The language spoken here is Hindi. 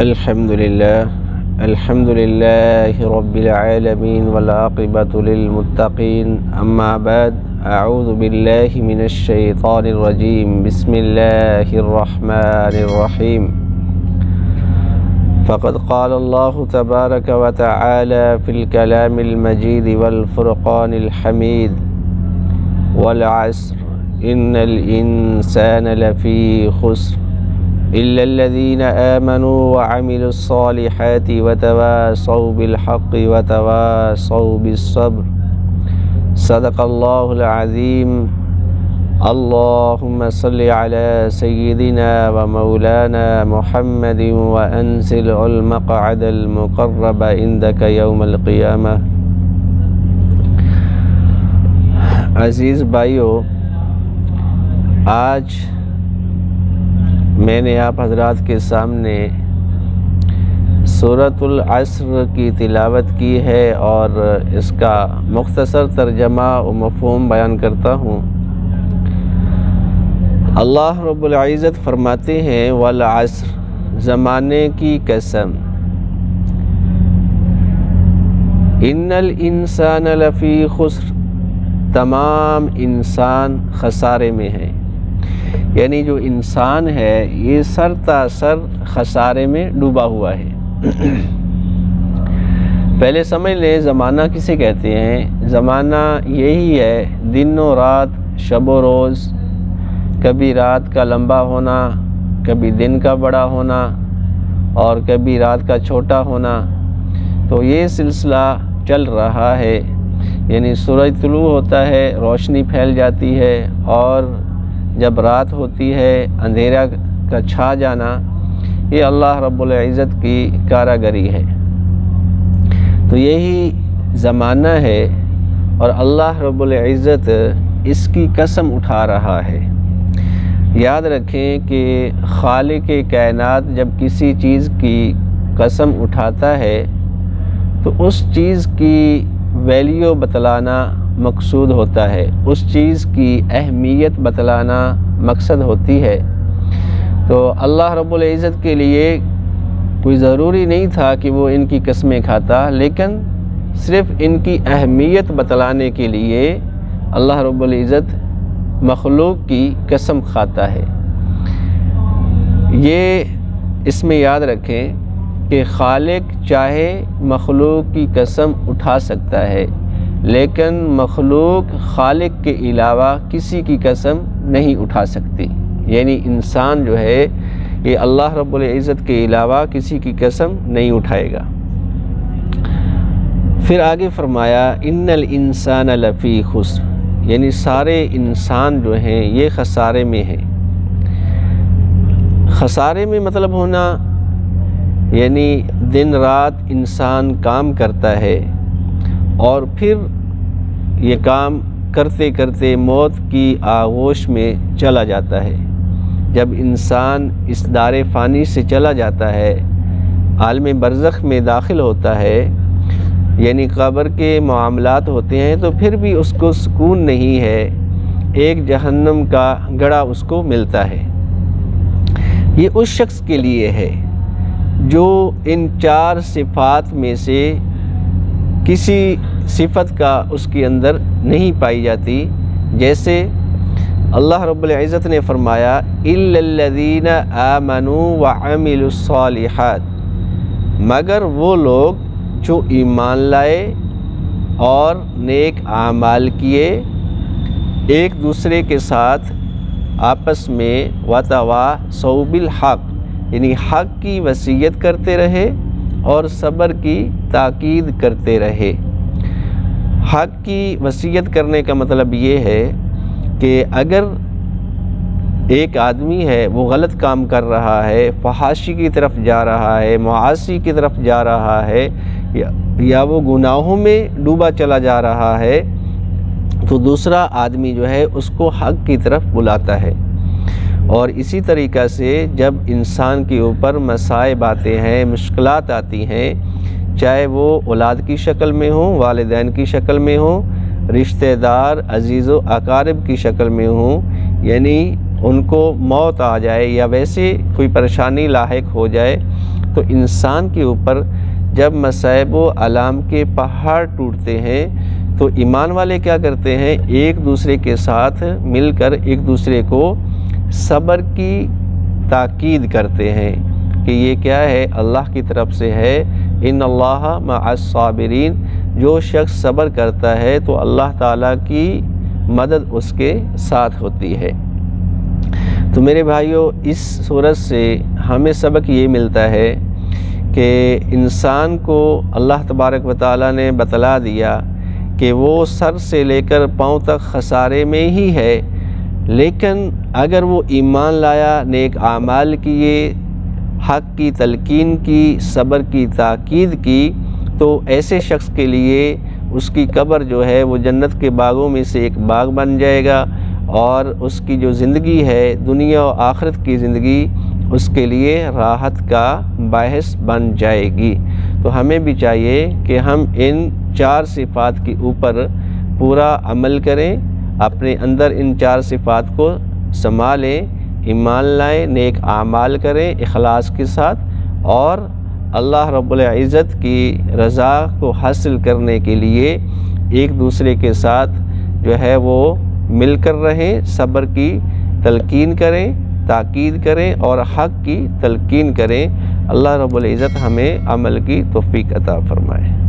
अल्हम्दुलिल्लाह रब्बिल आलमीन वल आक़िबतु लिल मुत्तक़ीन अम्मा बाद अऊज़ु बिल्लाहि मिनश शैतानिर रजीम बिस्मिल्लाहिर रहमानिर रहीम फ़क़द क़ालल्लाहु तबारक व तआला फ़िल कलामिल मजीद वल फ़ुरक़ानिल हमीद वल अस्र इन्नल इंसान लफ़ी खुस्र इल्लल्लज़ीना आमनू व अमिलुस्सॉलिहाति व तवासौ बिलहक़्क़ि व तवासौ बिस्सब्र सदक़ल्लाहुल अज़ीम। अल्लाहुम्मा सल्लि अला सय्यिदिना व मौलाना मुहम्मदिन व अंज़िल मक़अदल मुक़र्रब इंदक यौमल क़ियामह। अज़ीज़ भाइयों, आज मैंने आप हज़रात के सामने सूरतुल अस्र की तिलावत की है और इसका मुख्तसर तर्जमा व मफ़हूम बयान करता हूँ। अल्लाह रब्बुल इज़्ज़त फरमाते हैं वल अस्र, ज़माने की कसम, इन्नल इंसान लफ़ी खुस्र, तमाम इंसान खसारे में है। यानी जो इंसान है ये सरतासर खसारे में डूबा हुआ है। पहले समझ लें ज़माना किसे कहते हैं। ज़माना यही है दिन और रात, शब व रोज़, कभी रात का लंबा होना, कभी दिन का बड़ा होना और कभी रात का छोटा होना। तो ये सिलसिला चल रहा है। यानी सूरज तुलू होता है, रोशनी फैल जाती है और जब रात होती है अंधेरा का छा जाना, ये अल्लाह रब्बुल इज़्ज़त की कारागरी है। तो यही ज़माना है और अल्लाह रब्बुल इज़्ज़त इसकी कसम उठा रहा है। याद रखें कि खालिक़े कायनात जब किसी चीज़ की कसम उठाता है तो उस चीज़ की वैल्यू बतलाना मकसूद होता है, उस चीज़ की अहमियत बतलाना मकसद होती है। तो अल्लाह रब्बुल इज़्ज़त के लिए कोई ज़रूरी नहीं था कि वो इनकी कस्में खाता, लेकिन सिर्फ़ इनकी अहमियत बतलाने के लिए अल्लाह रब्बुल इज़्ज़त मखलूक की कसम खाता है। ये इसमें याद रखें कि खालिक चाहे मखलूक की कसम उठा सकता है, लेकिन मखलूक खालिक के अलावा किसी की कसम नहीं उठा सकती। यानी इंसान जो है ये अल्लाह रब्बुल इज़्ज़त के अलावा किसी की कसम नहीं उठाएगा। फिर आगे फरमाया इन्नल इंसान लफ़ी खुस्र, यानी सारे इंसान जो हैं ये खसारे में हैं। खसारे में मतलब होना यानी दिन रात इंसान काम करता है और फिर ये काम करते करते मौत की आगोश में चला जाता है। जब इंसान इस दारे फ़ानी से चला जाता है, आलम बरज़ख में दाखिल होता है, यानी कब्र के मामलात होते हैं, तो फिर भी उसको सुकून नहीं है, एक जहन्नम का गड़ा उसको मिलता है। ये उस शख्स के लिए है जो इन चार सिफ़ात में से किसी सिफत का उसके अंदर नहीं पाई जाती। जैसे अल्लाह रब्बुल इज़्ज़त ने फरमाया इल्लल्लज़ीना आमनू व अमिलुस्सॉलिहात, मगर वो लोग जो ईमान लाए और नेक आमाल किए, एक दूसरे के साथ आपस में वतवासौ बिल हक़, यानी हक़ की वसीयत करते रहे और सब्र की ताकीद करते रहे। हक़ की वसीयत करने का मतलब ये है कि अगर एक आदमी है वो गलत काम कर रहा है, फहाशी की तरफ जा रहा है, मुआसी की तरफ जा रहा है या वो गुनाहों में डूबा चला जा रहा है, तो दूसरा आदमी जो है उसको हक़ की तरफ बुलाता है। और इसी तरीक़ा से जब इंसान के ऊपर मसाइब आते हैं, मुश्किलात आती हैं, चाहे वो औलाद की शक्ल में हो, वालिदैन की शक्ल में हो, रिश्तेदार अजीज़ व अकारिब की शक्ल में हो, यानी उनको मौत आ जाए या वैसे कोई परेशानी लाहिक हो जाए, तो इंसान के ऊपर जब मसाइब व आलाम के पहाड़ टूटते हैं तो ईमान वाले क्या करते हैं, एक दूसरे के साथ मिलकर एक दूसरे को सब्र की ताकीद करते हैं कि ये क्या है, अल्लाह की तरफ से है। इन्नल्लाह मअस साबिरीन, जो शख्स सब्र करता है तो अल्लाह ताला की मदद उसके साथ होती है। तो मेरे भाइयों, इस सूरत से हमें सबक ये मिलता है कि इंसान को अल्लाह तबारक व तआला ने बतला दिया कि वो सर से लेकर पाँव तक खसारे में ही है, लेकिन अगर वो ईमान लाया, नेक आमाल किए, हक़ की तलकीन की, सब्र की ताकीद की, तो ऐसे शख्स के लिए उसकी कब्र जो है वो जन्नत के बागों में से एक बाग बन जाएगा और उसकी जो ज़िंदगी है, दुनिया और आखिरत की ज़िंदगी, उसके लिए राहत का बाहिस बन जाएगी। तो हमें भी चाहिए कि हम इन 4 सिफ़ात के ऊपर पूरा अमल करें, अपने अंदर इन 4 सिफ़ात को संभालें, ईमान लाएं, नेक आमाल करें इखलास के साथ, और अल्लाह रब्बुल इज़्ज़त की रज़ा को हासिल करने के लिए एक दूसरे के साथ जो है वो मिलकर रहें, सब्र की तलकीन करें, ताकीद करें और हक़ की तलकीन करें। अल्लाह रब्बुल इज़्ज़त हमें अमल की तौफ़ीक़ अता फ़रमाए।